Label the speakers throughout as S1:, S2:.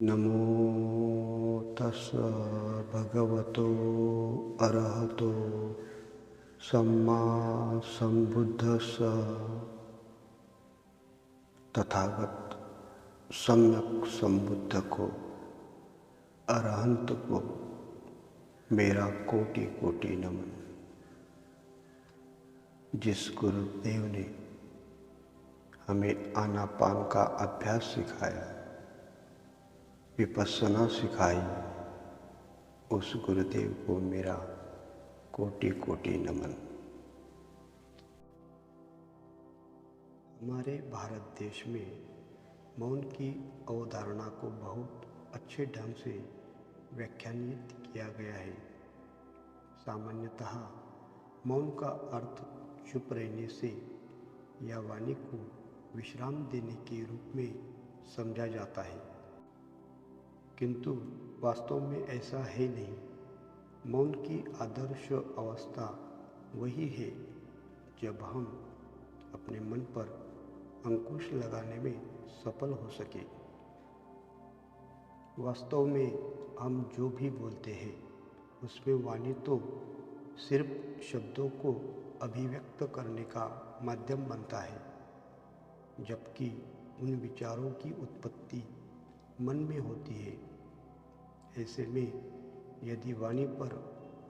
S1: नमो तस् भगवतो अरहतो सम्मा संबुद्धस्स। तथागत सम्यक संबुद्ध को, अरहंत को मेरा कोटि कोटि नमन। जिस गुरुदेव ने हमें आनापान का अभ्यास सिखाया, विपस्सना सिखाई, उस गुरुदेव को मेरा कोटि कोटि नमन। हमारे भारत देश में मौन की अवधारणा को बहुत अच्छे ढंग से व्याख्यानित किया गया है। सामान्यतः मौन का अर्थ चुप रहने से या वाणी को विश्राम देने के रूप में समझा जाता है, किंतु वास्तव में ऐसा है नहीं। मौन की आदर्श अवस्था वही है जब हम अपने मन पर अंकुश लगाने में सफल हो सके। वास्तव में हम जो भी बोलते हैं उसमें वाणी तो सिर्फ शब्दों को अभिव्यक्त करने का माध्यम बनता है, जबकि उन विचारों की उत्पत्ति मन में होती है। ऐसे में यदि वाणी पर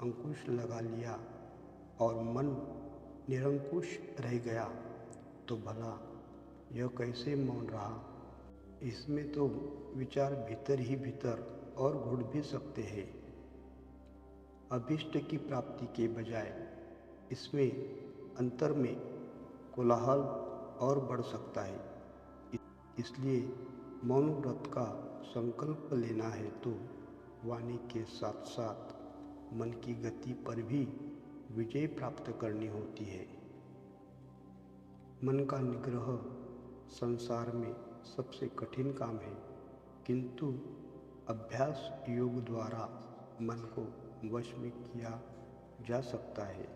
S1: अंकुश लगा लिया और मन निरंकुश रह गया तो भला यह कैसे मौन रहा। इसमें तो विचार भीतर ही भीतर और घुट भी सकते हैं। अभीष्ट की प्राप्ति के बजाय इसमें अंतर में कोलाहल और बढ़ सकता है। इसलिए मौन व्रत का संकल्प लेना है तो वाणी के साथ साथ मन की गति पर भी विजय प्राप्त करनी होती है। मन का निग्रह संसार में सबसे कठिन काम है, किंतु अभ्यास योग द्वारा मन को वश में किया जा सकता है।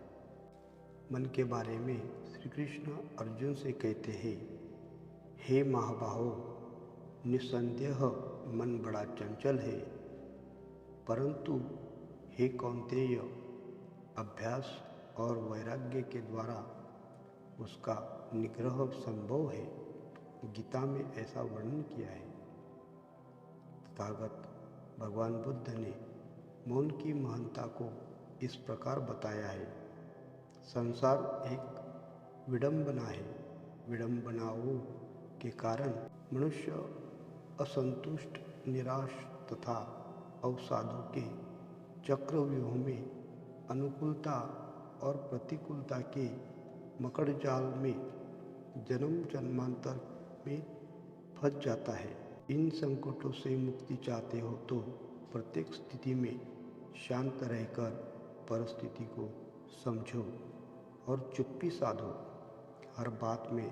S1: मन के बारे में श्री कृष्ण अर्जुन से कहते हैं, हे महाबाहो, निस्संदेह मन बड़ा चंचल है, परंतु हे कौन्तेय, अभ्यास और वैराग्य के द्वारा उसका निग्रह संभव है। गीता में ऐसा वर्णन किया है। तथागत भगवान बुद्ध ने मौन की महानता को इस प्रकार बताया है। संसार एक विडंबना है। विडंबनाओं के कारण मनुष्य असंतुष्ट, निराश तथा अवसादों के चक्रव्यूह में, अनुकूलता और प्रतिकूलता के मकड़ जाल में जन्म जन्मांतर में फंस जाता है। इन संकटों से मुक्ति चाहते हो तो प्रत्येक स्थिति में शांत रहकर परिस्थिति को समझो और चुप्पी साधो। हर बात में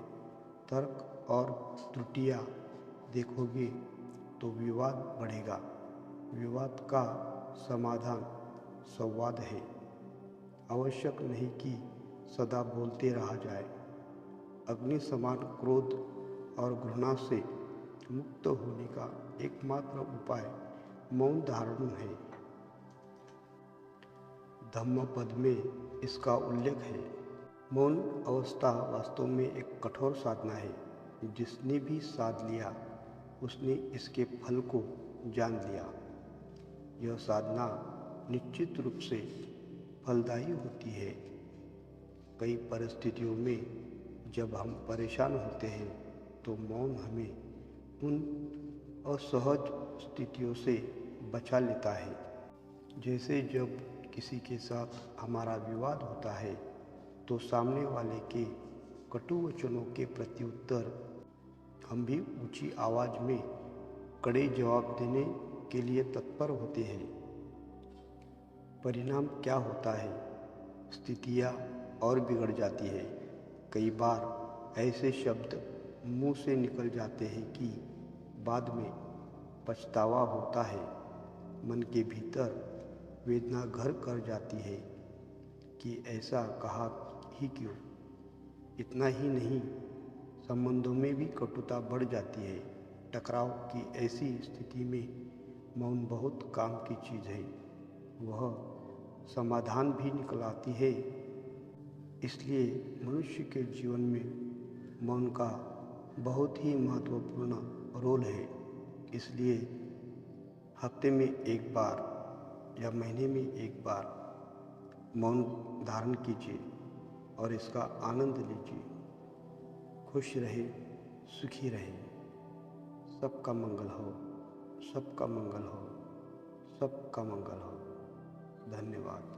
S1: तर्क और त्रुटियां देखोगे तो विवाद बढ़ेगा। विवाद का समाधान संवाद है। आवश्यक नहीं कि सदा बोलते रहा जाए। अग्नि समान क्रोध और घृणा से मुक्त होने का एकमात्र उपाय मौन धारण है। धम्मपद में इसका उल्लेख है। मौन अवस्था वास्तव में एक कठोर साधना है। जिसने भी साध लिया उसने इसके फल को जान लिया। यह साधना निश्चित रूप से फलदायी होती है। कई परिस्थितियों में जब हम परेशान होते हैं तो मौन हमें उन असहज स्थितियों से बचा लेता है। जैसे जब किसी के साथ हमारा विवाद होता है तो सामने वाले के कटु वचनों के प्रत्युत्तर हम भी ऊंची आवाज में कड़े जवाब देने के लिए तत्पर होते हैं। परिणाम क्या होता है? स्थितियाँ और बिगड़ जाती है। कई बार ऐसे शब्द मुंह से निकल जाते हैं कि बाद में पछतावा होता है। मन के भीतर वेदना घर कर जाती है कि ऐसा कहा ही क्यों। इतना ही नहीं, संबंधों में भी कटुता बढ़ जाती है। टकराव की ऐसी स्थिति में मौन बहुत काम की चीज़ है। वह समाधान भी निकलाती है। इसलिए मनुष्य के जीवन में मौन का बहुत ही महत्वपूर्ण रोल है। इसलिए हफ्ते में एक बार या महीने में एक बार मौन धारण कीजिए और इसका आनंद लीजिए। खुश रहे, सुखी रहे। सबका मंगल हो, सबका मंगल हो, सबका मंगल हो। धन्यवाद।